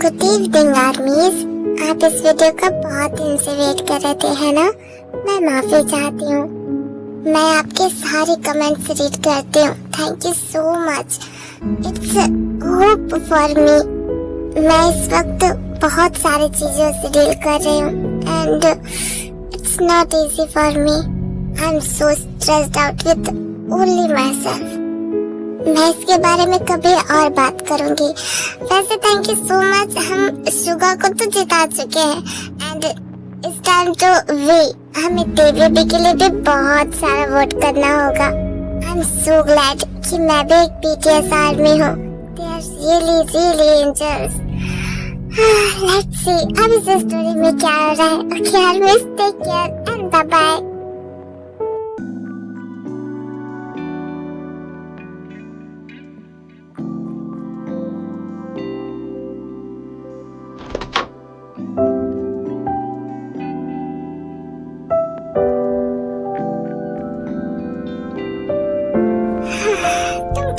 Good evening आर्मीज। आप इस video का बहुत दिन से वेट कर रहे थे, है ना? मैं माफी चाहती हूँ। मैं आपके सारे कमेंट्स रीड करती हूँ। Thank you so much. It's hope for me. मैं इस वक्त बहुत सारी चीजों से डील कर रही हूँ and it's not easy for me. I am so stressed out with only my self. मैं इसके बारे में कभी और बात करूंगी। वैसे थैंक यू सो मच। हम शुगा को तो जिता चुके हैं एंड इस टाइम तो हमें टीवीबी के लिए भी बहुत सारा वोट करना होगा। आई एम सो ग्लैड कि मैं भी एक बीटीएस आर्मी हूँ। They are really really angers. Let's see अब इस स्टोरी में क्या हो रहा है। Okay armies, take care and bye bye.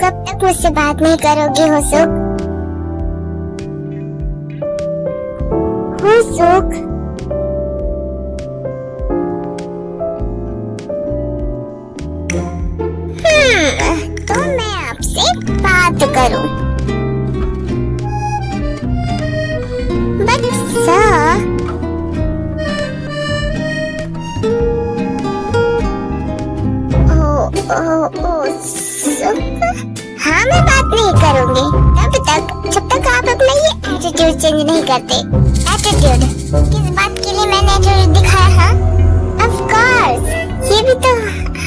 कब तक मुझसे बात नहीं करोगे हुसुक? हुसुक, तो मैं आपसे बात करूं। बट सर, हाँ मैं बात नहीं करूंगी तब तक जब तक आप अपना ये एटीट्यूड चेंज नहीं करते। एटीट्यूड किस बात के लिए मैंने एटीट्यूड दिखाया? ऑफ कोर्स ये भी तो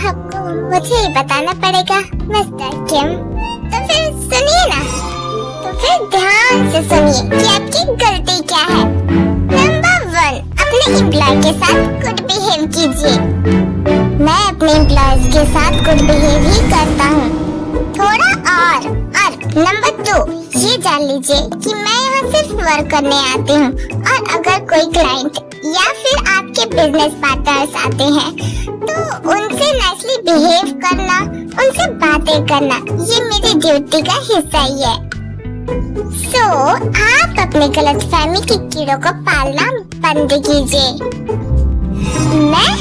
आपको मुझे ही बताना पड़ेगा मिस्टर किम। तो फिर सुनिए ना, तो फिर ध्यान से सुनिए कि आपकी गलती क्या है। नंबर 1, अपने एम्प्लॉय के साथ गुड बिहेव कीजिए। मैं अपने एम्प्लॉयज के साथ गुड बिहेव ही करता हूँ, थोड़ा और नंबर 2, ये जान लीजिए कि मैं यहाँ सिर्फ वर्क करने आती हूँ और अगर कोई क्लाइंट या फिर आपके बिजनेस पार्टनर्स आते हैं तो उनसे नाइसली बिहेव करना, उनसे बातें करना, ये मेरी ड्यूटी का हिस्सा ही है। सो आप अपने गलतफहमी की कीड़ों को पालना बंद कीजिए। मैं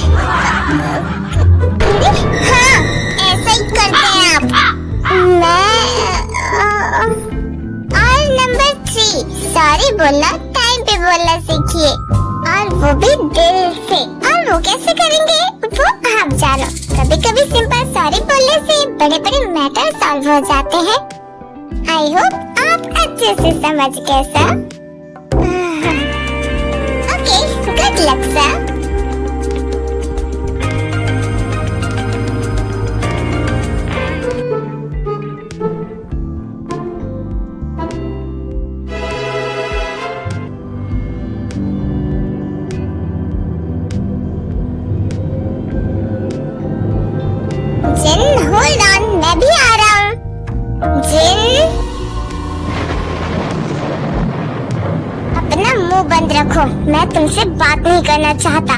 हाँ ऐसा ही करते हैं आप। और नंबर 3, सॉरी बोलना टाइम पे बोलना सीखिए और वो भी दिल से। और वो कैसे करेंगे वो आप जानो। कभी कभी सिंपल सॉरी बोलने से बड़े बड़े मैटर सॉल्व हो जाते हैं। आई होप आप अच्छे से समझ गए sir. Okay, good luck sir. जिन होल्ड ऑन, मैं भी आ रहा हूँ। जिन अपना मुंह बंद रखो, मैं तुमसे बात नहीं करना चाहता।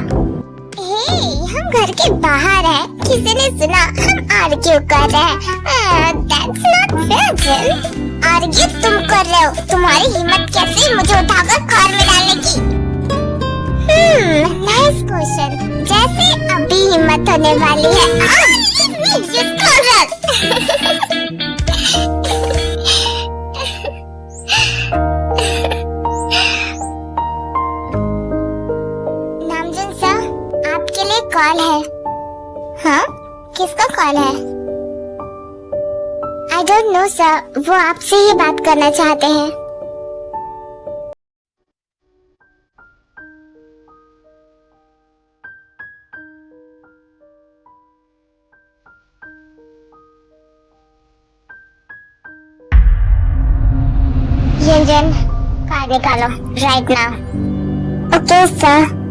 हे, हम घर के बाहर हैं, किसी ने सुना हम आर्ग्यू कर रहे हैं। दैट्स नॉट फेयर जिन। आर्ग्यू तुम कर रहे हो, तुम्हारी हिम्मत कैसे मुझे उठाकर कार में डालने की? Nice question. जैसे अभी हिम्मत होने वाली है। नामजुन सर, आपके लिए कॉल है। हाँ, किसका कॉल है? आई डोंट नो सर, वो आपसे ही बात करना चाहते हैं। Yunjin, कार निकालो राइट नाउ। Okay sir.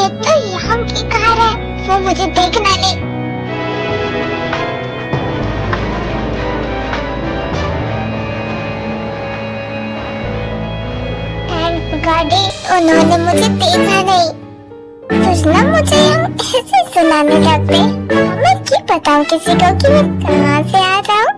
ये तो यहाँ की कार है, वो मुझे देख ना ले। गाड़ी उन्होंने मुझे देखा नहीं, वरना मुझे हम ऐसे सुनाने लगते। मैं क्या बताऊं किसी को कि मैं कहाँ से आ रहा हूँ।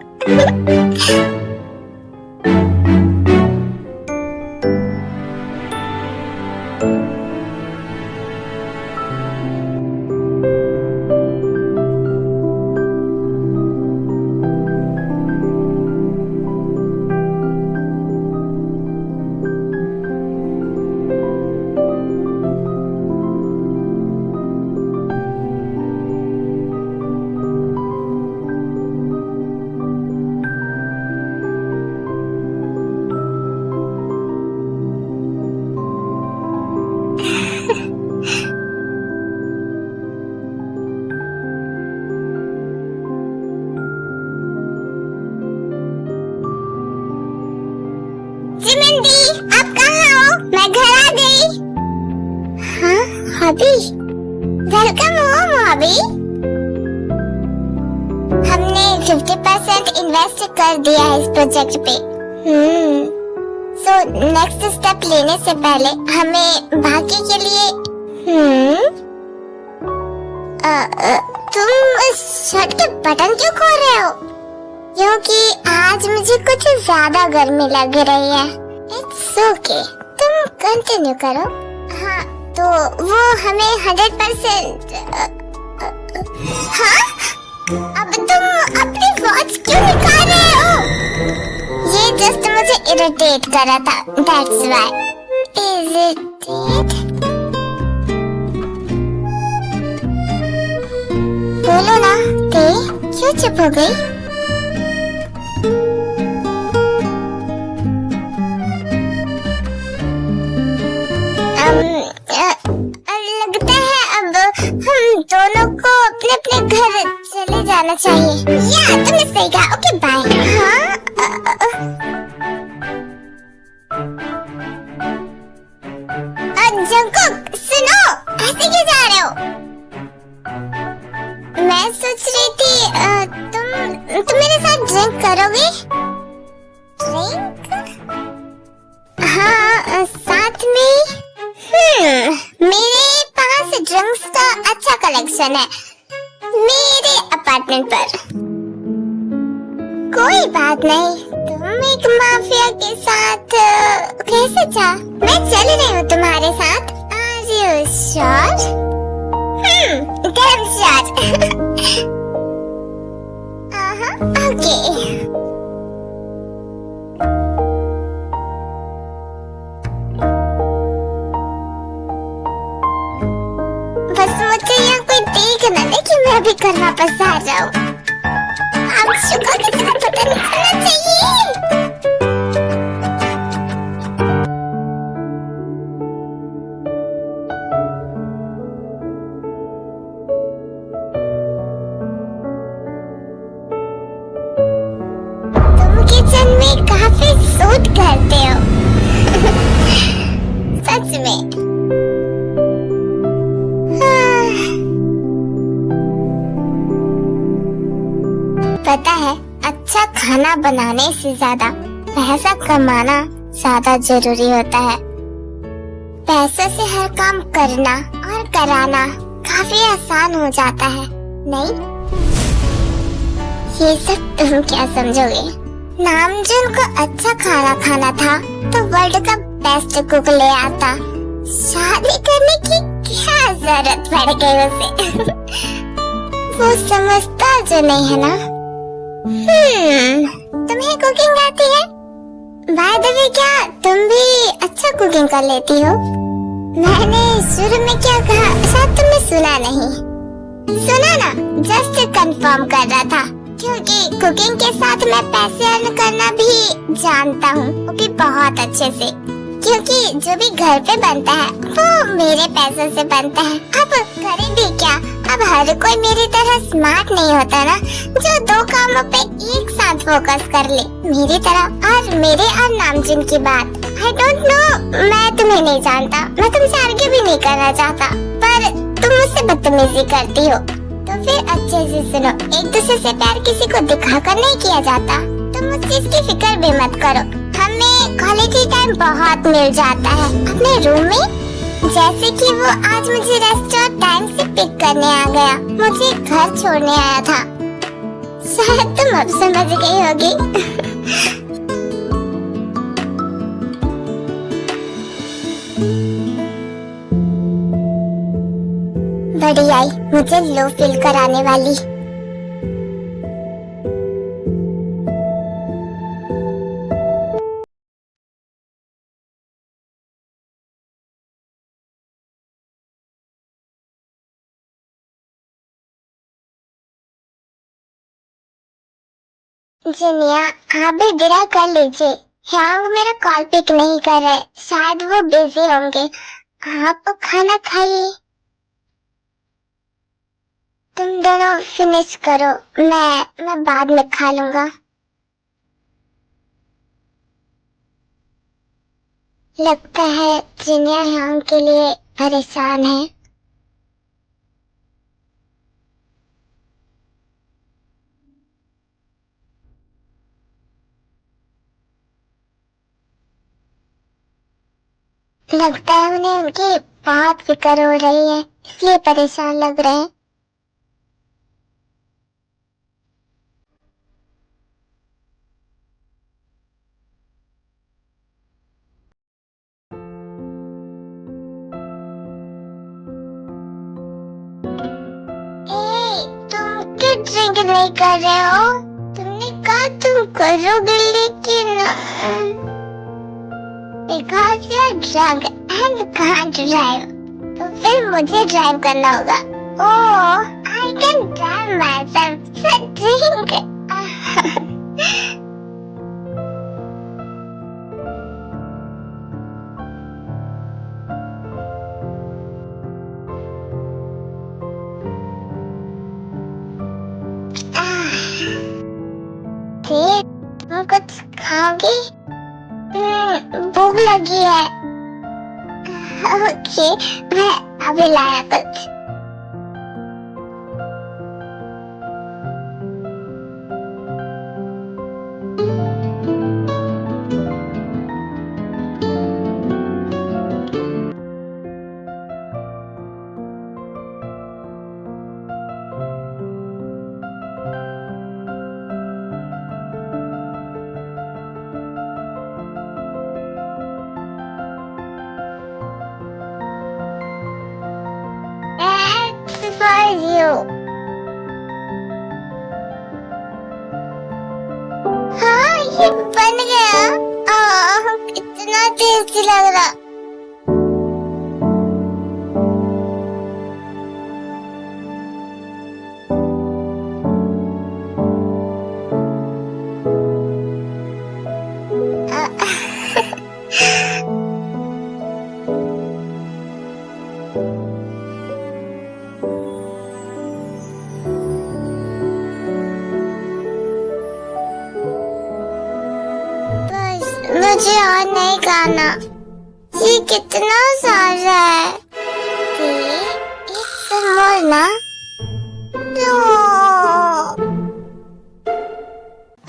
आप कहाँ हो? मैं घर आ गई। हाँ हॉबी, वेलकम होम हॉबी। हमने 50% इन्वेस्ट कर दिया है इस प्रोजेक्ट पे। सो नेक्स्ट स्टेप लेने से पहले हमें बाकी के लिए तुम शर्ट के बटन क्यों खोल रहे हो? क्योंकि आज मुझे कुछ ज्यादा गर्मी लग रही है। इट्स ओके, तुम कंटिन्यू करो। हाँ तो वो हमें 100%। हाँ अब तुम अपनी वॉच क्यों निकाल रहे हो? ये जस्ट मुझे इरिटेट कर रहा था, दैट्स व्हाई। इरिटेट? बोलो ना ते, क्यों चुप हो गई? लगता है अब हम दोनों को अपने अपने घर चले जाना चाहिए। या तुमने सही कहा, ओके बाय। हाँ जंकुक सुनो, ऐसे क्यों जा रहे हो? मैं सोच रही थी तुम मेरे साथ ड्रिंक करोगे? ड्रिंक? हाँ साथ में। मेरे पास ड्रिंक्स का अच्छा कलेक्शन है मेरे अपार्टमेंट पर। कोई बात नहीं, तुम एक माफिया के साथ कैसे जा? मैं चल रही हूँ तुम्हारे साथ। Are you sure? Damn sure. Okay. मुझे यहाँ कोई देख ना ले कि मैं अभी घर वापस आ जाऊँ। अब शुक्र के साथ पता नहीं चलना चाहिए। तुम किचन में काफी सूट करते हो। सच में। पता है अच्छा खाना बनाने से ज्यादा पैसा कमाना ज्यादा जरूरी होता है। पैसे से हर काम करना और कराना काफी आसान हो जाता है, नहीं? ये सब तुम क्या समझोगे? नामजुन को अच्छा खाना खाना था तो वर्ल्ड का बेस्ट कुक ले आता। शादी करने की क्या जरूरत पड़ गई उसे? वो समझता जो नहीं है ना। तुम्हें कुकिंग आती है? बाय द वे क्या तुम भी अच्छा कुकिंग कर लेती हो? मैंने शुरू में क्या कहा शायद तुमने सुना नहीं। सुना ना, जस्ट कंफर्म कर रहा था क्योंकि कुकिंग के साथ मैं पैसे अर्न करना भी जानता हूँ, वो भी बहुत अच्छे से। क्योंकि जो भी घर पे बनता है वो मेरे पैसों से बनता है। अब करे भी क्या, अब हर कोई मेरी तरह स्मार्ट नहीं होता ना, जो दो कामों पे एक साथ फोकस कर ले मेरी तरह। और मेरे और नामजुन की बात, आई डोंट नो, मैं तुम्हें नहीं जानता, मैं तुमसे आर्ग्यू भी नहीं करना चाहता, पर तुम मुझसे बदतमीजी करती हो। तो फिर अच्छे से सुनो, एक दूसरे से प्यार किसी को दिखाकर नहीं किया जाता। तुम उस चीज की फिक्र भी मत करो। हमें क्वालिटी टाइम बहुत मिल जाता है अपने रूम में। जैसे कि वो आज मुझे रेस्टोरेंट टाइम से पिक करने आ गया, मुझे घर छोड़ने आया था। शायद तुम अब समझ गई होगी। बड़ी आई मुझे लो फील कराने वाली। जिनिया, आप भी डिनर कर लीजिए। ह्यांग मेरा कॉल पिक नहीं कर रहे, शायद वो बिजी होंगे। आप खाना खाइए। तुम दोनों फिनिश करो, मैं बाद में खा लूंगा। लगता है जिनिया ह्यांग के लिए परेशान है। लगता है उन्हें उनकी बहुत फिक्र हो रही है, इसलिए परेशान लग रहे हैं। तुम क्यों ड्रिंक नहीं कर रहे हो? तुमने कहा तुम करोगे, लेकिन because you're drunk and can't drive, तो फिर मुझे ड्राइव करना होगा। ओह, I can drive myself, so drink। तुम कुछ खाओगी? भूख लगी है। ओके, मैं अभी लाया कुछ। For you। हाँ, ये बन गया। कितना टेस्टी लग रहा। मुझे और नहीं खाना, ये कितना सारा है। एक मोर ना।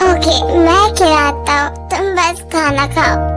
ओके, मैं खिलाता हूँ, तुम बस खाना खाओ।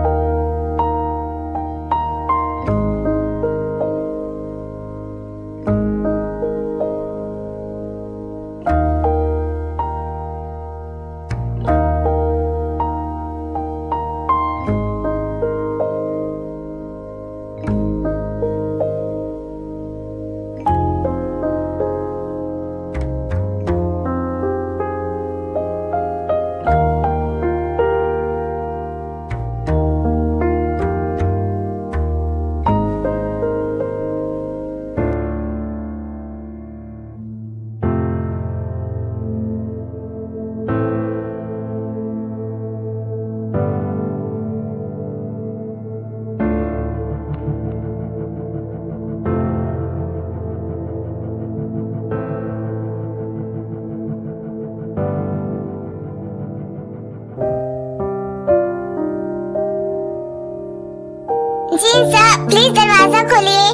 जी सर, प्लीज दरवाजा खोलिए।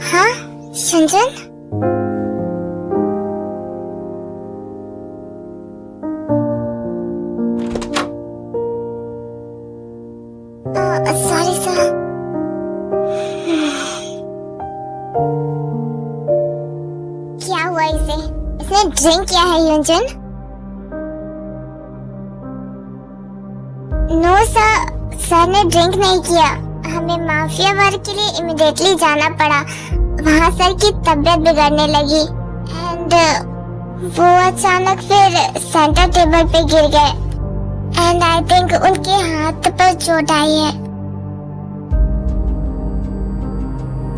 हाँ, संजन? Sorry sir. क्या हुआ इसे? इसने ड्रिंक किया है युंजन? नो सर, सर ने ड्रिंक नहीं किया। हमें माफिया वर्क के लिए इमीडिएटली जाना पड़ा। वहाँ सर की तबीयत बिगड़ने लगी एंड वो अचानक फिर सेंटर टेबल पे गिर गए एंड आई थिंक उनके हाथ पर चोट आई है,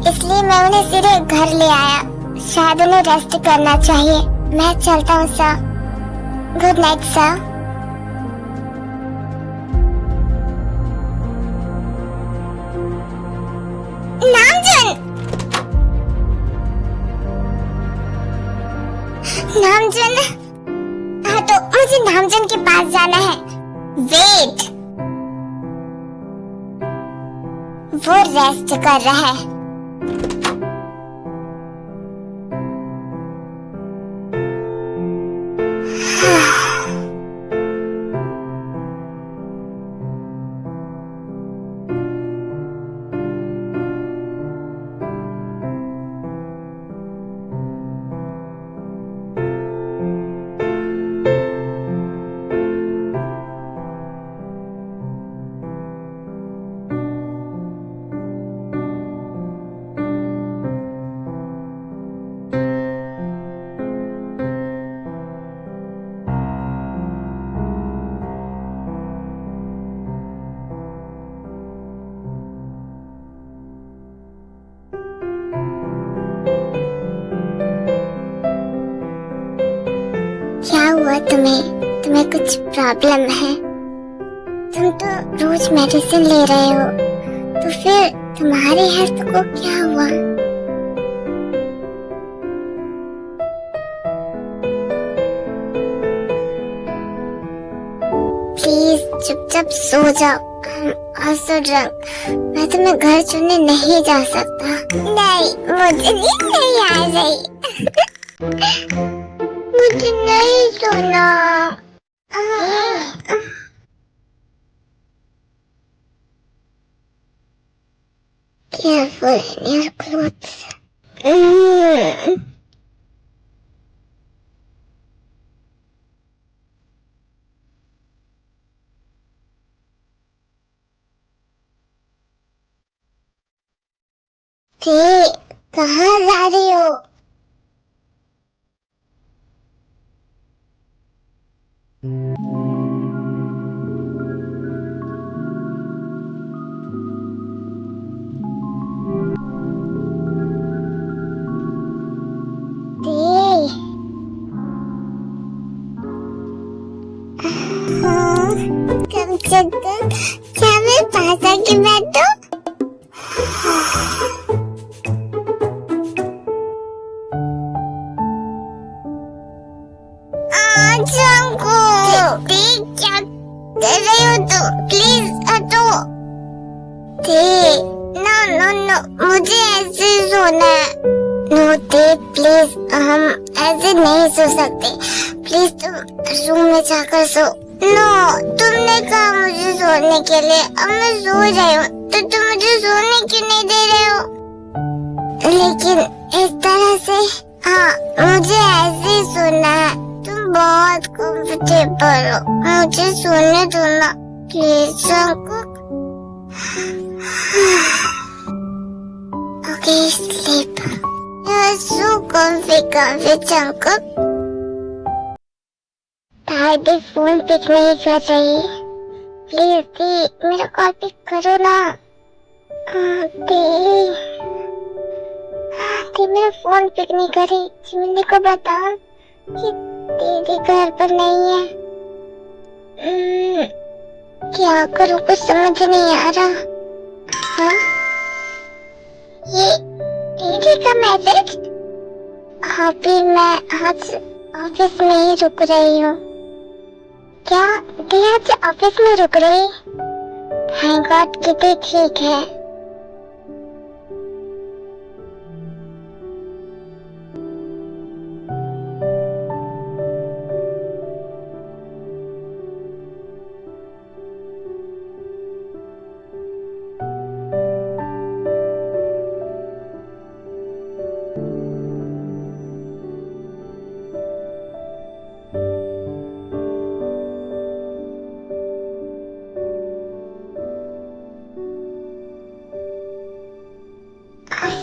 इसलिए मैं उन्हें सीधे घर ले आया। शायद उन्हें रेस्ट करना चाहिए। मैं चलता हूँ sir. Good night sir. Namjoon! Namjoon! हाँ तो मुझे नामजन के पास जाना है। वेट, वो रेस्ट कर रहा है। क्या हुआ तुम्हें कुछ प्रॉब्लम है? तुम तो रोज मेडिसिन ले रहे हो, तो फिर तुम्हारे हेल्थ को क्या हुआ? प्लीज चुपचाप सो जाओ। मैं तुम्हें घर छोड़ने नहीं जा सकता। नहीं, मुझे नींद नहीं आ रही। मुझे नहीं सोना। Careful in your clothes. कहाँ जा रही हो? कम से कम क्या मैं पास आके बैठूं? क्या कर रहे हो तुम? प्लीज हटो। नो, मुझे ऐसे सोना है। नो प्लीज, हम ऐसे नहीं सो सकते। प्लीज तुम रूम में जाकर सो। नो, तुमने कहा मुझे सोने के लिए। अब मैं सो रही हूँ, तो तुम मुझे सोने क्यों नहीं दे रहे हो? लेकिन इस तरह से, हाँ, मुझे ऐसे ही सोना है। तुम बहुत कंफर्टेबल हो, मुझे सोने दो ना please Jungkook. Okay, sleep. You're so comfy Jungkook. दादी फोन पिक नहीं कर रही। प्लीज दी, मेरा कॉल पिक करो ना। दी मेरा फोन पिक नहीं करी। जिमिनी को बता कि दीदी घर पर नहीं है। क्या करूं, कुछ समझ नहीं आ रहा। हाँ, ये दीदी का मैसेज। हाँ, फिर मैं आज ऑफिस में ही रुक रही हूँ। क्या दी आज ऑफिस में रुक रही? थैंक गॉड कि दी ठीक है।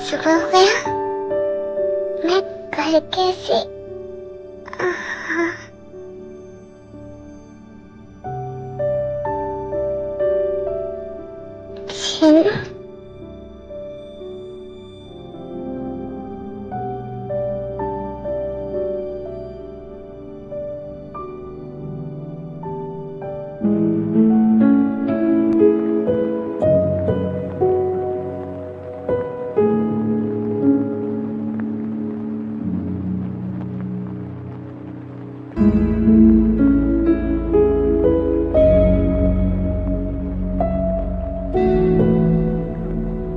सुबह हो गया, मैं घर कैसे छिन